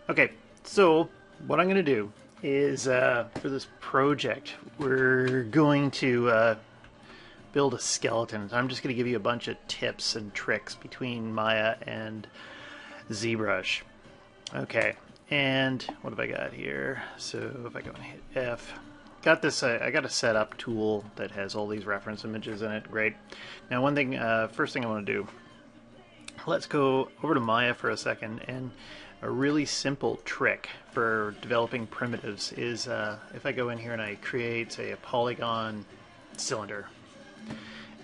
Okay, so what I'm going to do is for this project, we're going to build a skeleton. I'm just going to give you a bunch of tips and tricks between Maya and Zbrush. Okay, and what have I got here? So if I go and hit F, got this. I got a setup tool that has all these reference images in it. Great. Now, one thing, first thing I want to do. Let's go over to Maya for a second, and a really simple trick for developing primitives is if I go in here and I create, say, a polygon cylinder.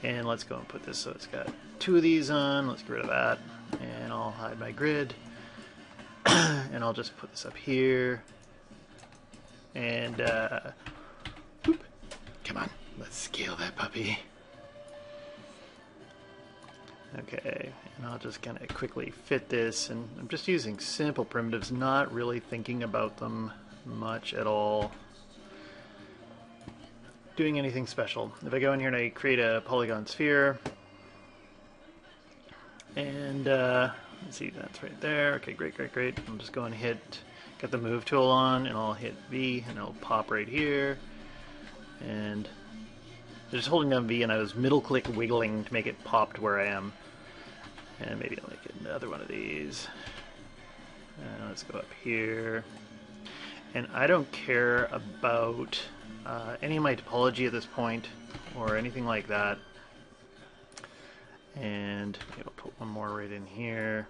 And let's go and put this so it's got two of these on. Let's get rid of that. And I'll hide my grid. And I'll just put this up here. And, whoop. Come on, let's scale that puppy. Okay, and I'll just kind of quickly fit this, and I'm just using simple primitives, not really thinking about them much at all. Doing anything special. If I go in here and I create a polygon sphere, and let's see, that's right there. Okay, great, great, great. I'm just going to hit, got the move tool on, and I'll hit V, and it'll pop right here. And just holding down V, and I was middle click wiggling to make it pop to where I am. And maybe I'll make another one of these. Let's go up here. And I don't care about any of my topology at this point, or anything like that. And maybe I'll put one more right in here.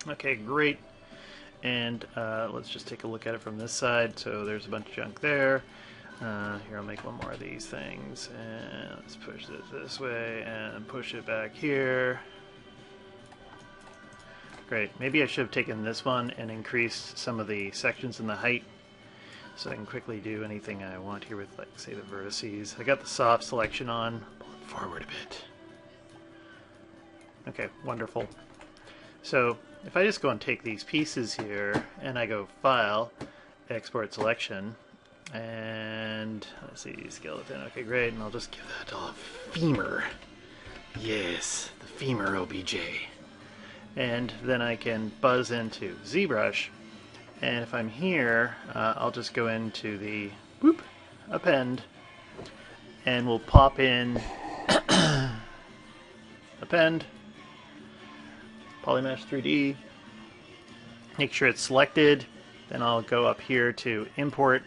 Okay, great. And let's just take a look at it from this side. So there's a bunch of junk there. Here, I'll make one more of these things, and let's push this way and push it back here. Great. Maybe I should have taken this one and increased some of the sections in the height so I can quickly do anything I want here with, like, say, the vertices. I got the soft selection on. Pull it forward a bit. Okay, wonderful. So if I just go and take these pieces here and I go File, Export Selection, and let's see, skeleton. Okay, great. And I'll just give that all a femur. Yes, the femur OBJ. And then I can buzz into Zbrush. And if I'm here, I'll just go into the whoop, append, and we'll pop in append, polymesh 3D. Make sure it's selected. Then I'll go up here to import.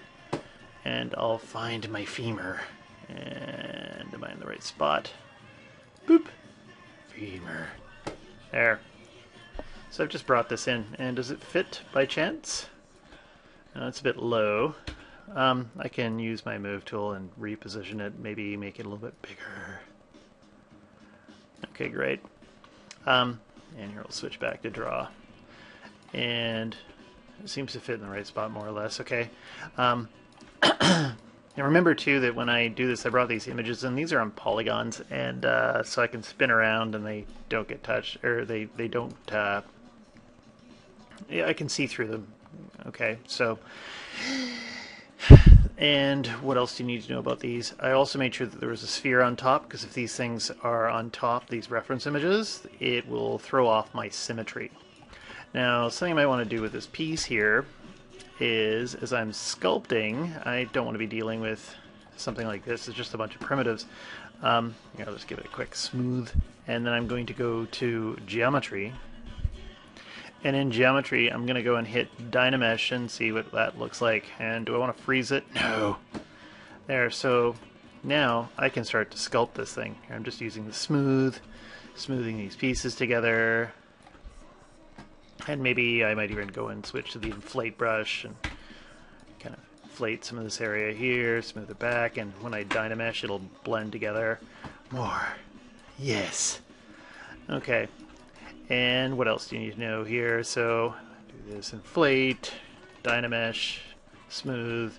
And I'll find my femur. And am I in the right spot? Boop. Femur. There. So I've just brought this in. And does it fit by chance? No, it's a bit low. I can use my move tool and reposition it. Maybe make it a little bit bigger. Okay, great. And here we'll switch back to draw. And it seems to fit in the right spot more or less. Okay. Now remember too that when I do this, I brought these images in. These are on polygons, and so I can spin around and they don't get touched, or they don't. Yeah, I can see through them. Okay, so, and what else do you need to know about these? I also made sure that there was a sphere on top, because if these things are on top, these reference images, it will throw off my symmetry. Now, something I might want to do with this piece here is, as I'm sculpting, I don't want to be dealing with something like this. It's just a bunch of primitives. I'll just give it a quick smooth, and then I'm going to go to Geometry, and in Geometry I'm going to go and hit Dynamesh and see what that looks like. And do I want to freeze it? No. There, so now I can start to sculpt this thing. Here I'm just using the smoothing these pieces together. And maybe I might even go and switch to the inflate brush and kind of inflate some of this area here, smooth it back, and when I Dynamesh, it'll blend together more. Yes. Okay. And what else do you need to know here? So do this inflate, Dynamesh, smooth.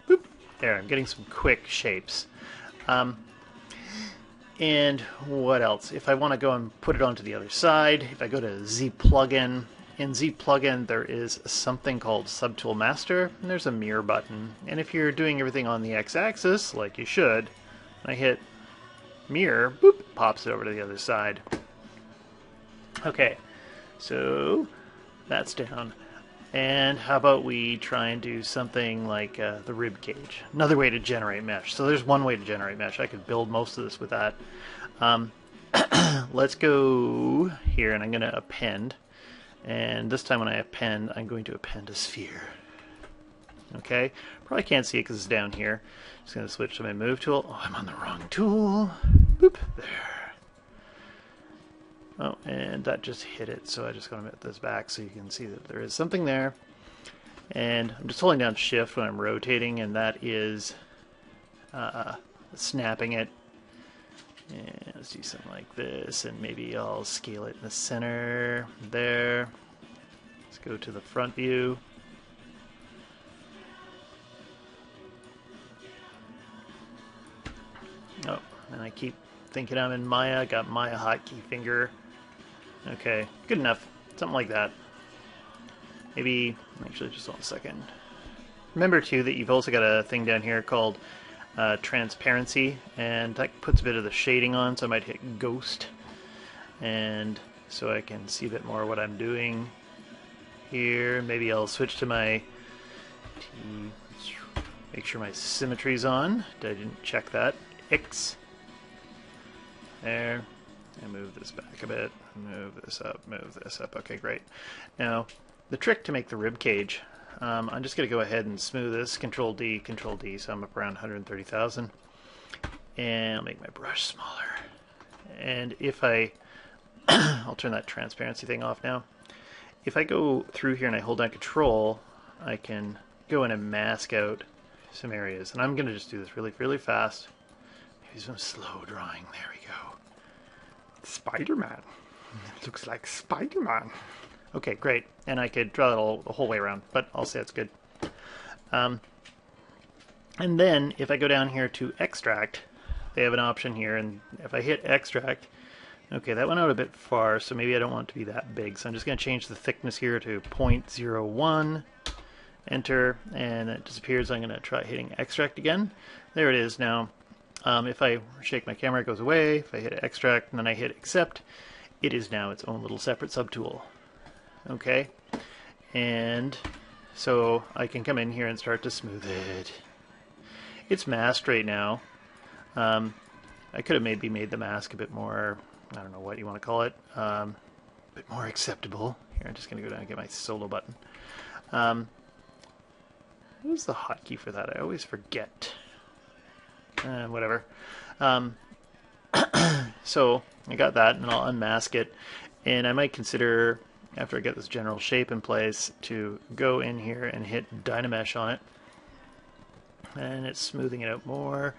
Boop. There, I'm getting some quick shapes. And what else? If I want to go and put it onto the other side, if I go to Z plugin, in Z plugin there is something called subtool master, and there's a mirror button. And if you're doing everything on the x-axis, like you should, I hit mirror, boop, pops it over to the other side. Okay, So that's down. And how about we try and do something like the rib cage? Another way to generate mesh. So there's one way to generate mesh. I could build most of this with that. Let's go here, and I'm going to append. And this time when I append, I'm going to append a sphere. Okay? Probably can't see it because it's down here. Just going to switch to my move tool. Oh, I'm on the wrong tool. Boop. There. Oh, and that just hit it, so I just got to move this back so you can see that there is something there. And I'm just holding down shift when I'm rotating, and that is snapping it. And let's do something like this, and maybe I'll scale it in the center there. Let's go to the front view. Oh, and I keep thinking I'm in Maya. I got Maya hotkey finger. Okay, good enough. Something like that. Maybe, actually, just hold a second. Remember, too, that you've also got a thing down here called transparency, and that puts a bit of the shading on, so I might hit ghost, and so I can see a bit more what I'm doing here. Maybe I'll switch to my make sure my symmetry's on. I didn't check that. X. There. And move this back a bit. Move this up. Move this up. Okay, great. Now, the trick to make the rib cage, I'm just going to go ahead and smooth this. Control D, Control D, so I'm up around 130,000. And I'll make my brush smaller. And if I'll turn that transparency thing off now. If I go through here and I hold down Control, I can go in and mask out some areas. And I'm going to just do this really, really fast. Maybe some slow drawing. There we go. Spider-Man. It looks like Spider-Man. Okay, great. And I could draw it the whole way around, but I'll say it's good. And then if I go down here to extract, they have an option here, and if I hit extract, okay, that went out a bit far, so maybe I don't want it to be that big. So I'm just going to change the thickness here to 0.01, enter, and it disappears. I'm going to try hitting extract again. There it is now. If I shake my camera, it goes away. If I hit extract and then I hit accept, it is now its own little separate subtool. Okay, and so I can come in here and start to smooth it. It's masked right now. I could have maybe made the mask a bit more, I don't know what you want to call it, a bit more acceptable. Here, I'm just going to go down and get my solo button. What is the hotkey for that? I always forget. Whatever. So I got that, and I'll unmask it. And I might consider, after I get this general shape in place, to go in here and hit Dynamesh on it. And it's smoothing it out more.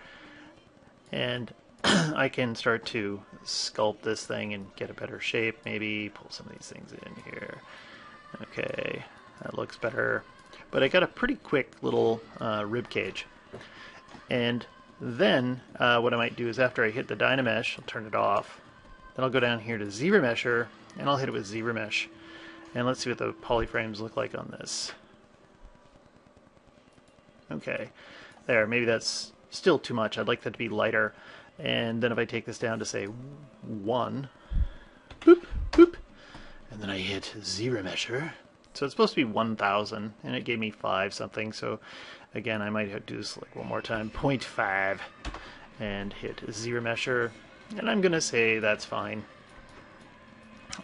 And I can start to sculpt this thing and get a better shape. Maybe pull some of these things in here. Okay, that looks better. But I got a pretty quick little rib cage. And then what I might do is after I hit the Dynamesh, I'll turn it off. Then I'll go down here to ZBrush, and I'll hit it with ZBrush. And let's see what the polyframes look like on this. Okay, there, maybe that's still too much. I'd like that to be lighter. And then if I take this down to say 1, boop, boop, and then I hit ZBrush. So it's supposed to be 1000, and it gave me 5 something. So again, I might do this like one more time, 0.5, and hit ZBrush, and I'm gonna say that's fine.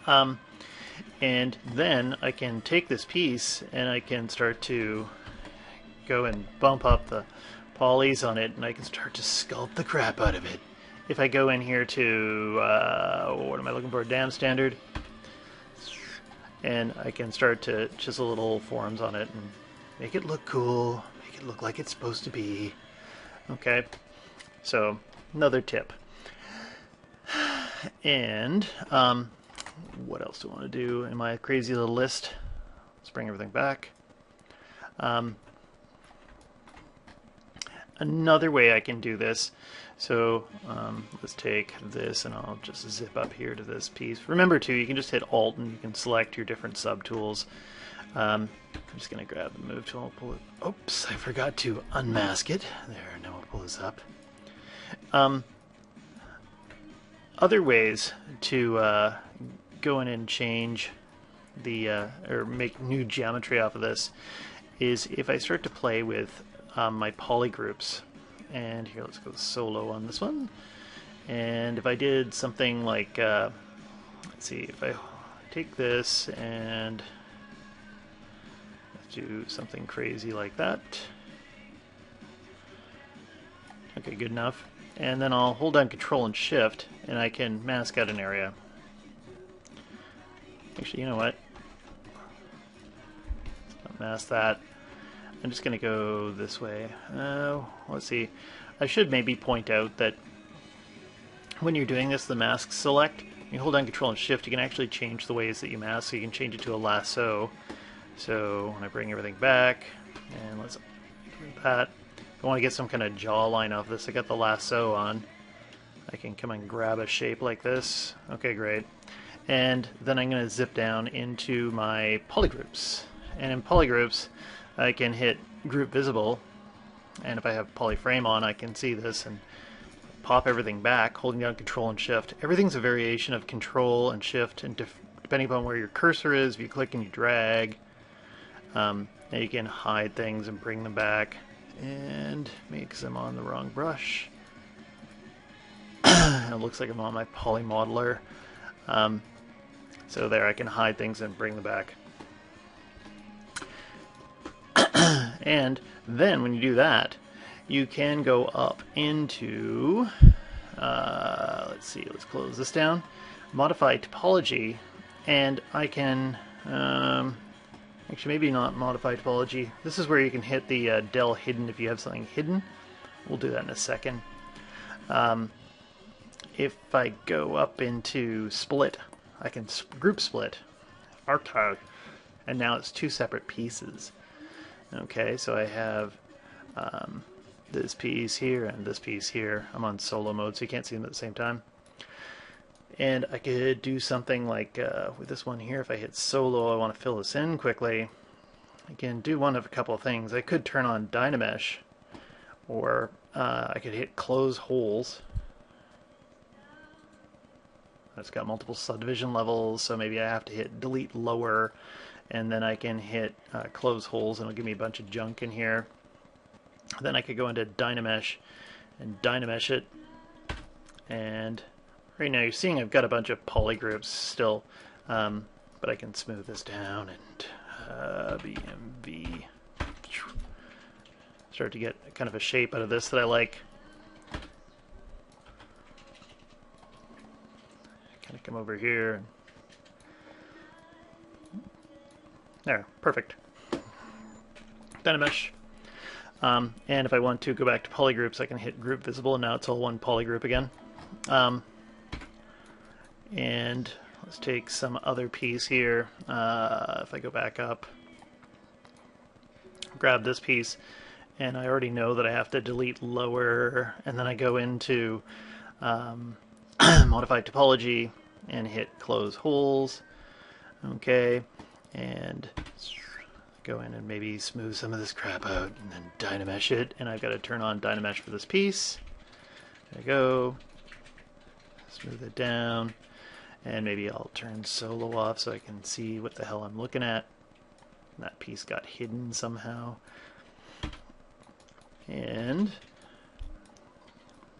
And then I can take this piece and I can start to go and bump up the polys on it, and I can start to sculpt the crap out of it. If I go in here to, what am I looking for, dam standard, and I can start to chisel little forms on it and make it look cool, make it look like it's supposed to be. Okay, so another tip. And what else do I want to do in my crazy little list? Let's bring everything back. Another way I can do this, so let's take this and I'll just zip up here to this piece. Remember too, you can just hit Alt and you can select your different subtools. I'm just going to grab the move tool and pull it. Oops, I forgot to unmask it. There, now I'll pull this up. Other ways to go in and change the or make new geometry off of this is if I start to play with my polygroups. And here, let's go solo on this one. And if I did something like, let's see, if I take this and do something crazy like that. Okay, good enough. And then I'll hold down Control and Shift, and I can mask out an area. Actually, you know what? Let's not mask that. I'm just going to go this way. Let's see. I should maybe point out that when you're doing this, the mask select, you hold down Control and Shift, you can actually change the ways that you mask, so you can change it to a lasso. So when I bring everything back, and let's do that. If I want to get some kind of jawline off this, I got the lasso on. I can come and grab a shape like this. Okay, great. And then I'm going to zip down into my polygroups. And in polygroups, I can hit Group Visible. And if I have polyframe on, I can see this and pop everything back, holding down Control and Shift. Everything's a variation of Control and Shift, and depending upon where your cursor is, if you click and you drag, now you can hide things and bring them back. And maybe because I'm on the wrong brush, it looks like I'm on my poly modeler. So there, I can hide things and bring them back. And then when you do that, you can go up into, let's see, let's close this down, modify topology, and I can, actually maybe not modify topology. This is where you can hit the del hidden if you have something hidden. We'll do that in a second. If I go up into split, I can group split, archive, and now it's two separate pieces. Okay, so I have this piece here and this piece here. I'm on solo mode, so you can't see them at the same time. And I could do something like with this one here, if I hit solo, I want to fill this in quickly. I can do one of a couple of things. I could turn on Dynamesh, or I could hit close holes. It's got multiple subdivision levels, so maybe I have to hit delete lower, and then I can hit close holes, and it'll give me a bunch of junk in here. Then I could go into Dynamesh and Dynamesh it, and right now you're seeing I've got a bunch of polygroups still, but I can smooth this down and BMV. Start to get kind of a shape out of this that I like. Kind of come over here. There, perfect. Dynamesh. And if I want to go back to polygroups, I can hit Group Visible, and now it's all one polygroup again. And let's take some other piece here. If I go back up, grab this piece, and I already know that I have to delete lower, and then I go into modify topology and hit close holes. Okay, and go in and maybe smooth some of this crap out, and then Dynamesh it, and I've got to turn on Dynamesh for this piece. There you go. Smooth it down, and maybe I'll turn solo off so I can see what the hell I'm looking at. That piece got hidden somehow. And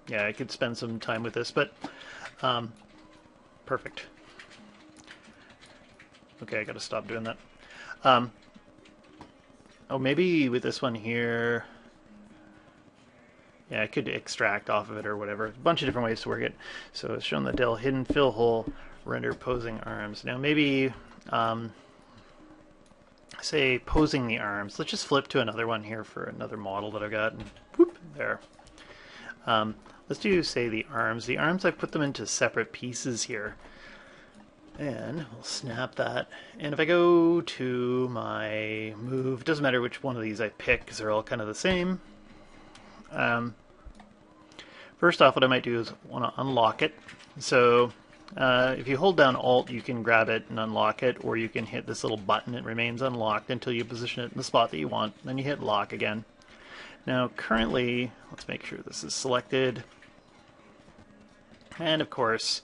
yeah, I could spend some time with this, but perfect. Okay, I gotta stop doing that. Oh, maybe with this one here, yeah, I could extract off of it or whatever. A bunch of different ways to work it. So it's shown the del hidden fill hole, render posing arms. Now maybe, say posing the arms. Let's just flip to another one here for another model that I've got. And whoop, there. Let's do, say, the arms. The arms, I put them into separate pieces here. And we'll snap that. And if I go to my move, doesn't matter which one of these I pick because they're all kind of the same. First off, what I might do is want to unlock it. So if you hold down Alt, you can grab it and unlock it, or you can hit this little button. It remains unlocked until you position it in the spot that you want. Then you hit lock again. Now currently, let's make sure this is selected. And of course,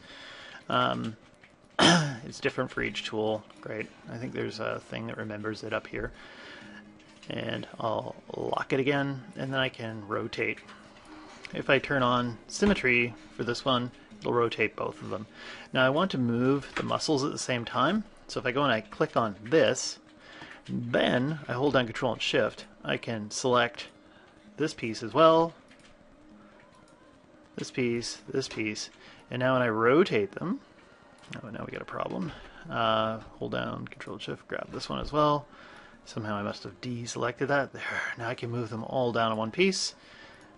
It's different for each tool. Great. I think there's a thing that remembers it up here. And I'll lock it again, and then I can rotate. If I turn on symmetry for this one, it'll rotate both of them. Now I want to move the muscles at the same time, so if I go and I click on this, then I hold down Control and Shift, I can select this piece as well, this piece, and now when I rotate them, oh, now we got a problem. Hold down Control and Shift, grab this one as well. Somehow I must have deselected that. There. Now I can move them all down in one piece.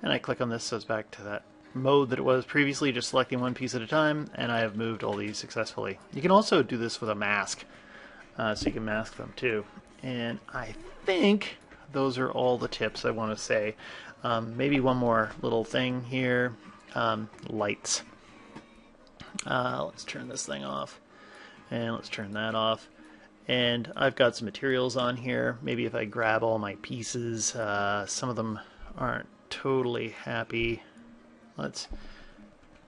And I click on this so it's back to that mode that it was previously, just selecting one piece at a time, and I have moved all these successfully. You can also do this with a mask, so you can mask them too. And I think those are all the tips I want to say. Maybe one more little thing here. Lights. Let's turn this thing off, and let's turn that off. And I've got some materials on here. Maybe if I grab all my pieces, some of them aren't totally happy. Just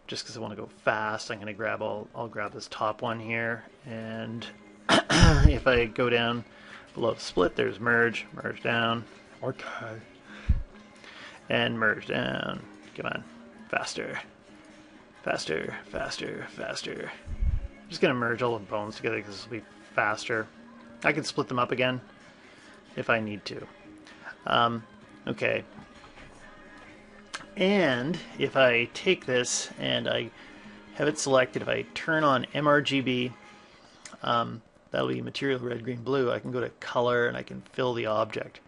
because I want to go fast, I'm going to grab I'll grab this top one here. And if I go down below split, there's merge, merge down. Okay. And merge down. Come on. Faster. Faster, faster, faster. I'm just going to merge all the bones together because this will be faster. I can split them up again if I need to. Okay. And if I take this and I have it selected, if I turn on mRGB, that'll be material red, green, blue. I can go to color and I can fill the object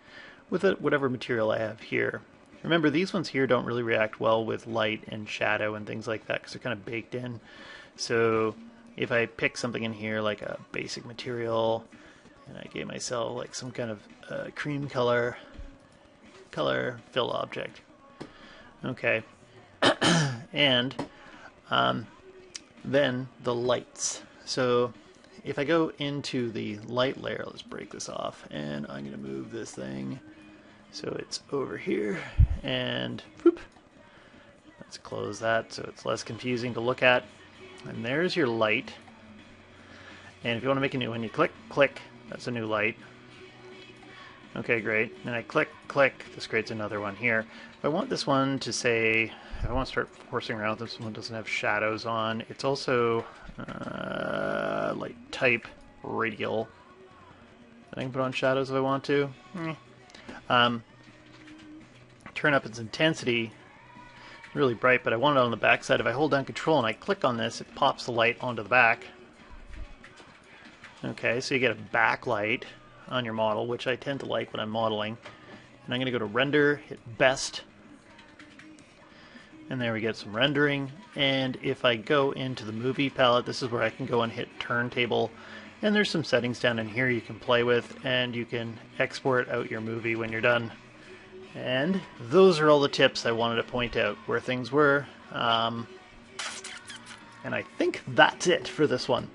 with whatever material I have here. Remember, these ones here don't really react well with light and shadow and things like that because they're kind of baked in. So if I pick something in here like a basic material and I gave myself like some kind of cream color fill object. Okay. And then the lights. So if I go into the light layer, let's break this off, and I'm going to move this thing so it's over here, and whoop, let's close that so it's less confusing to look at. And there's your light. And if you want to make a new one, you click, click, that's a new light. Okay, great. And I click, click, this creates another one here. If I want this one to say, if I want to start forcing around, this one doesn't have shadows on. It's also like type radial. I can put on shadows if I want to. Turn up its intensity. It's really bright, but I want it on the back side. If I hold down Control and I click on this, it pops the light onto the back. Okay, so you get a backlight on your model, which I tend to like when I'm modeling. And I'm going to go to Render, hit Best, and there we get some rendering. And if I go into the movie palette, this is where I can go and hit Turntable, and there's some settings down in here you can play with, and you can export out your movie when you're done. And those are all the tips I wanted to point out where things were. And I think that's it for this one.